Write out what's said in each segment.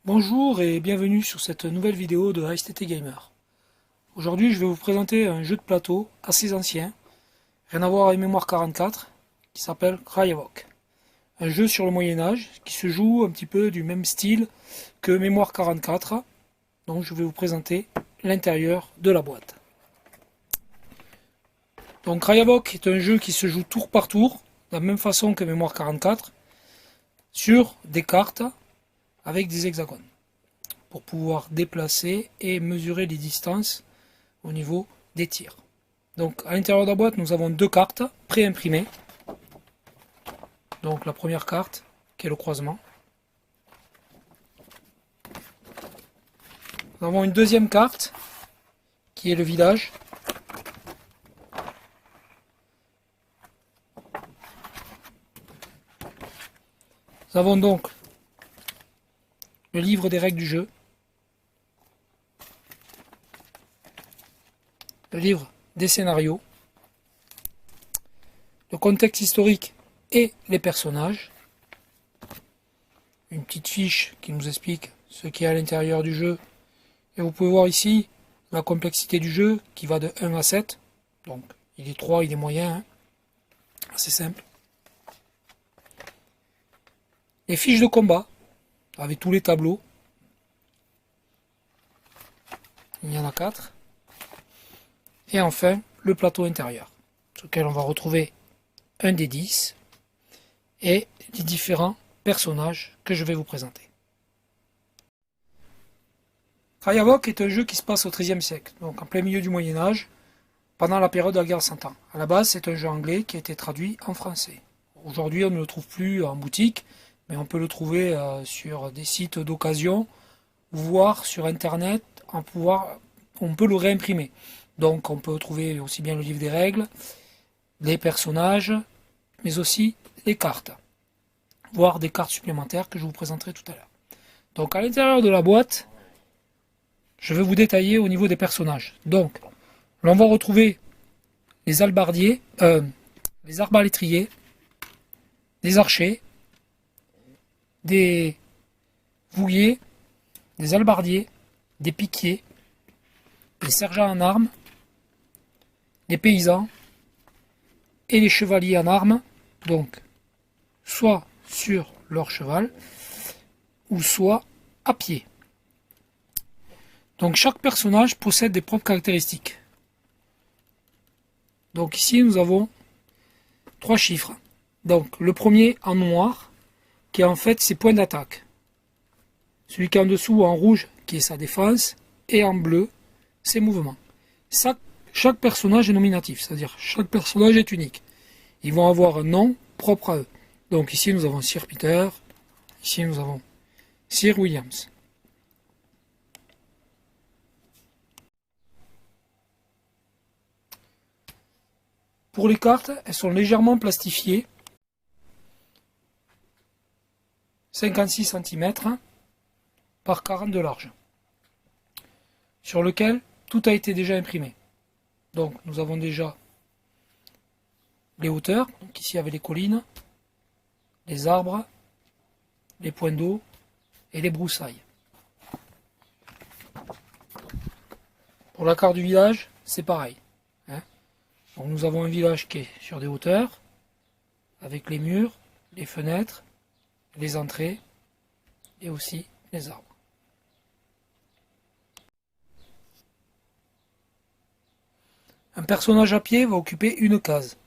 Bonjour et bienvenue sur cette nouvelle vidéo de HTT Gamer. Aujourd'hui je vais vous présenter un jeu de plateau assez ancien, rien à voir avec Mémoire 44, qui s'appelle Krayavok. Un jeu sur le Moyen-Âge qui se joue un petit peu du même style que Mémoire 44, donc je vais vous présenter l'intérieur de la boîte. Donc Krayavok est un jeu qui se joue tour par tour, de la même façon que Mémoire 44, sur des cartes avec des hexagones, pour pouvoir déplacer et mesurer les distances au niveau des tirs. Donc à l'intérieur de la boîte, nous avons deux cartes pré-imprimées. Donc la première carte, qui est le croisement. Nous avons une deuxième carte, qui est le village. Nous avons donc le livre des règles du jeu, le livre des scénarios, le contexte historique et les personnages, une petite fiche qui nous explique ce qui est à l'intérieur du jeu, et vous pouvez voir ici la complexité du jeu qui va de 1 à 7, donc il est 3, il est moyen, hein. Assez simple. Les fiches de combat, avec tous les tableaux, il y en a 4. Et enfin, le plateau intérieur, sur lequel on va retrouver un des 10 et les différents personnages que je vais vous présenter. Krayavok est un jeu qui se passe au XIIIe siècle, donc en plein milieu du Moyen-Âge, pendant la période de la guerre de 100 ans. À la base, c'est un jeu anglais qui a été traduit en français. Aujourd'hui, on ne le trouve plus en boutique, mais on peut le trouver sur des sites d'occasion, voire sur Internet, on peut le réimprimer. Donc on peut trouver aussi bien le livre des règles, les personnages, mais aussi les cartes, voire des cartes supplémentaires que je vous présenterai tout à l'heure. Donc à l'intérieur de la boîte, je vais vous détailler au niveau des personnages. Donc, l'on va retrouver les albardiers, les arbalétriers, des archers, des vouillers, des albardiers, des piquiers, des sergents en armes, des paysans et les chevaliers en armes, donc soit sur leur cheval ou soit à pied. Donc chaque personnage possède des propres caractéristiques. Donc ici nous avons 3 chiffres. Donc le premier en noir, qui est en fait ses points d'attaque. Celui qui est en dessous en rouge, qui est sa défense, et en bleu, ses mouvements. Chaque personnage est nominatif, c'est-à-dire chaque personnage est unique. Ils vont avoir un nom propre à eux. Donc ici nous avons Sir Peter, ici nous avons Sir Williams. Pour les cartes, elles sont légèrement plastifiées, 56 cm par 40 de large, sur lequel tout a été déjà imprimé. Donc nous avons déjà les hauteurs, donc ici avec les collines, les arbres, les points d'eau et les broussailles. Pour la carte du village, c'est pareil. Donc nous avons un village qui est sur des hauteurs, avec les murs, les fenêtres, les entrées et aussi les arbres. Un personnage à pied va occuper une case.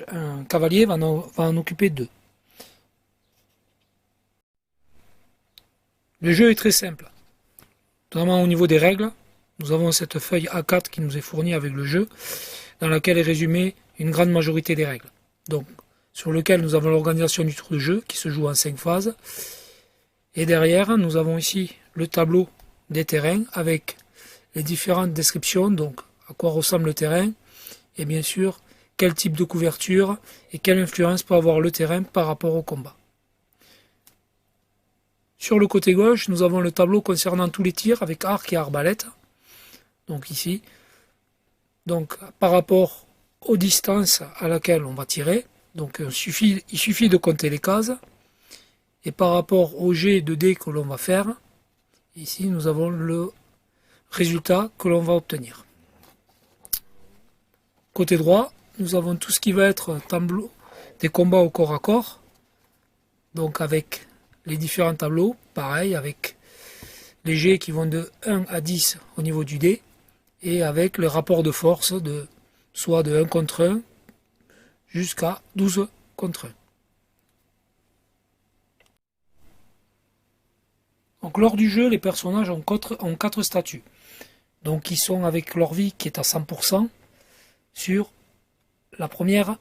Un cavalier va en occuper 2. Le jeu est très simple. Notamment au niveau des règles, nous avons cette feuille A4 qui nous est fournie avec le jeu, dans laquelle est résumée une grande majorité des règles. Donc, sur lequel nous avons l'organisation du tour de jeu qui se joue en 5 phases. Et derrière, nous avons ici le tableau des terrains avec les différentes descriptions, donc à quoi ressemble le terrain, et bien sûr, quel type de couverture et quelle influence peut avoir le terrain par rapport au combat. Sur le côté gauche, nous avons le tableau concernant tous les tirs avec arc et arbalète. Donc ici, donc par rapport aux distances à laquelle on va tirer, donc il suffit de compter les cases. Et par rapport au jet de dés que l'on va faire, ici nous avons le résultat que l'on va obtenir. Côté droit, nous avons tout ce qui va être tableau des combats au corps à corps. Donc avec les différents tableaux, pareil, avec les jets qui vont de 1 à 10 au niveau du dé, et avec le rapport de force soit de 1 contre 1 jusqu'à 12 contre 1. Donc lors du jeu, les personnages ont 4 statuts. Donc ils sont avec leur vie qui est à 100% sur la première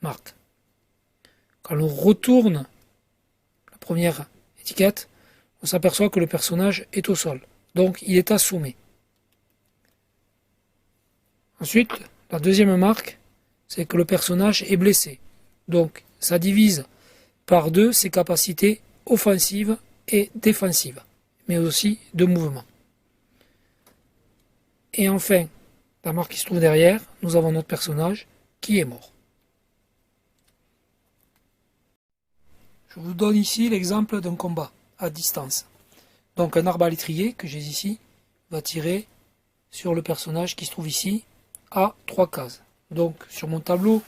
marque. Quand on retourne la première étiquette, on s'aperçoit que le personnage est au sol. Donc il est assommé. Ensuite, la deuxième marque, c'est que le personnage est blessé. Donc ça divise par 2 ses capacités offensives et défensives, mais aussi de mouvement. Et enfin, la marque qui se trouve derrière, nous avons notre personnage qui est mort. Je vous donne ici l'exemple d'un combat à distance. Donc un arbalétrier que j'ai ici va tirer sur le personnage qui se trouve ici à 3 cases. Donc sur mon tableau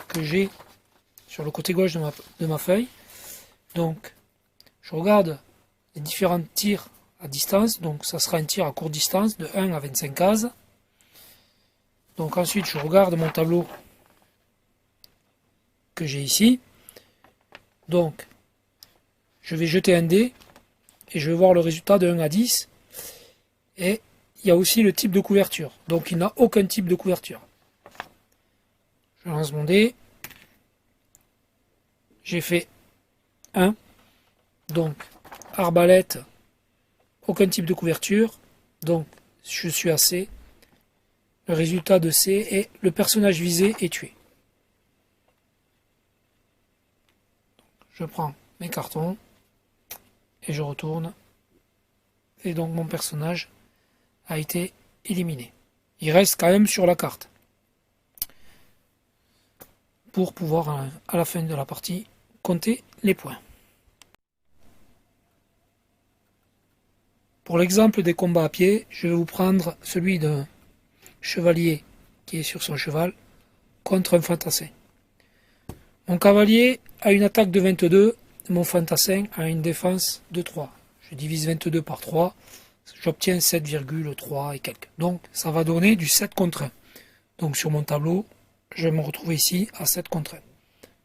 que j'ai sur le côté gauche de ma feuille, donc je regarde les différents tirs à distance. Donc ça sera un tir à courte distance de 1 à 25 cases. Donc ensuite je regarde mon tableau que j'ai ici. Donc je vais jeter un dé et je vais voir le résultat de 1 à 10. Et il y a aussi le type de couverture. Donc il n'a aucun type de couverture. Je lance mon dé. J'ai fait 1. Donc arbalète, aucun type de couverture. Donc je suis à C. Le résultat de C est le personnage visé est tué. Je prends mes cartons et je retourne. Et donc mon personnage a été éliminé. Il reste quand même sur la carte. Pour pouvoir à la fin de la partie compter les points. Pour l'exemple des combats à pied, je vais vous prendre celui d'un chevalier qui est sur son cheval contre un fantassin. Mon cavalier a une attaque de 22, mon fantassin a une défense de 3. Je divise 22 par 3, j'obtiens 7,3 et quelques. Donc ça va donner du 7 contre 1. Donc sur mon tableau, je vais me retrouver ici à 7 contre 1.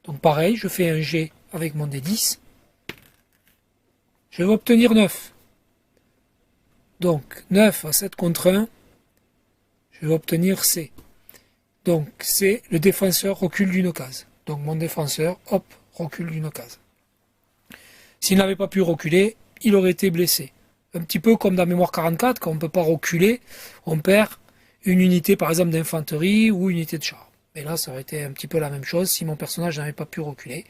Donc pareil, je fais un G avec mon D10. Je vais obtenir 9. Donc 9 à 7 contre 1, je vais obtenir C. Donc C, le défenseur recule d'une case. Donc mon défenseur, hop, recule d'une case. S'il n'avait pas pu reculer, il aurait été blessé. Un petit peu comme dans Mémoire 44, quand on ne peut pas reculer, on perd une unité par exemple d'infanterie ou une unité de char. Et là, ça aurait été un petit peu la même chose. Si mon personnage n'avait pas pu reculer,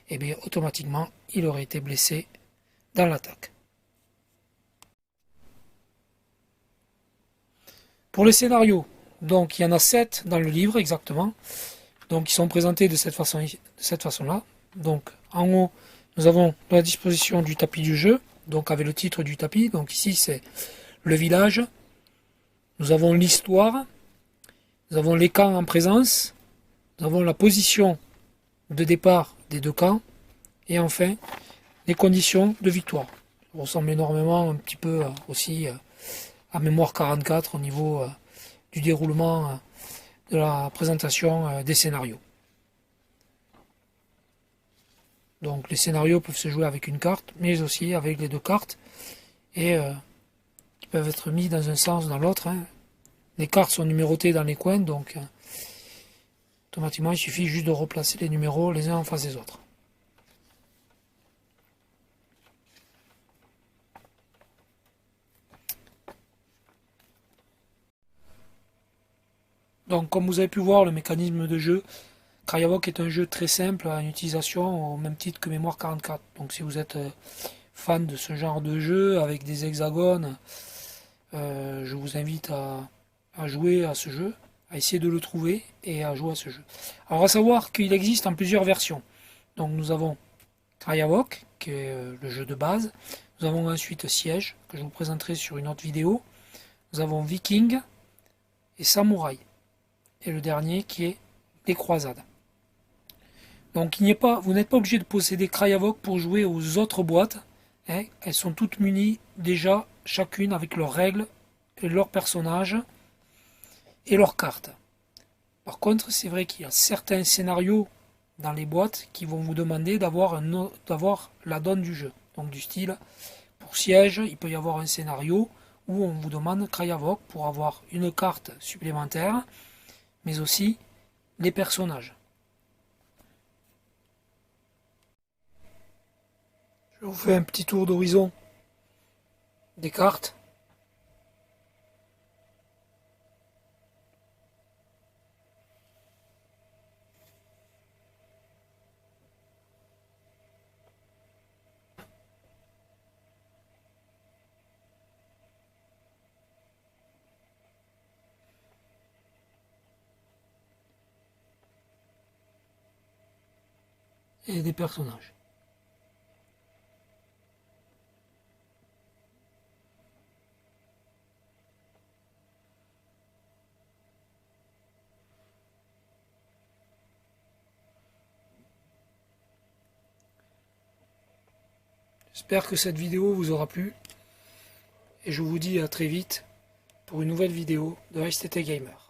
et bien automatiquement, il aurait été blessé dans l'attaque. Pour les scénarios, donc il y en a 7 dans le livre exactement. Donc ils sont présentés de cette façon-là. Donc en haut, nous avons la disposition du tapis du jeu, donc avec le titre du tapis. Donc ici c'est le village. Nous avons l'histoire. Nous avons les camps en présence. Nous avons la position de départ des deux camps. Et enfin, les conditions de victoire. Ça ressemble énormément un petit peu aussi à Mémoire 44 au niveau du déroulement de la présentation des scénarios. Donc les scénarios peuvent se jouer avec une carte, mais aussi avec les deux cartes, et qui peuvent être mis dans un sens ou dans l'autre. Les cartes sont numérotées dans les coins, donc automatiquement il suffit juste de replacer les numéros les uns en face des autres. Donc comme vous avez pu voir, le mécanisme de jeu, Krayavok est un jeu très simple à une utilisation au même titre que Mémoire 44. Donc si vous êtes fan de ce genre de jeu avec des hexagones, je vous invite à jouer à ce jeu, à essayer de le trouver et à jouer à ce jeu. Alors à savoir qu'il existe en plusieurs versions. Donc nous avons Krayavok, qui est le jeu de base. Nous avons ensuite Siège, que je vous présenterai sur une autre vidéo. Nous avons Viking et Samouraï. Et le dernier qui est des croisades. Donc vous n'êtes pas obligé de posséder Krayavok pour jouer aux autres boîtes. Hein. Elles sont toutes munies déjà, chacune avec leurs règles, et leurs personnages et leurs cartes. Par contre, c'est vrai qu'il y a certains scénarios dans les boîtes qui vont vous demander d'avoir la donne du jeu. Donc du style, pour Siège, il peut y avoir un scénario où on vous demande Krayavok pour avoir une carte supplémentaire, mais aussi les personnages. Je vous fais un petit tour d'horizon des cartes. Et des personnages. J'espère que cette vidéo vous aura plu et je vous dis à très vite pour une nouvelle vidéo de STT Gamer.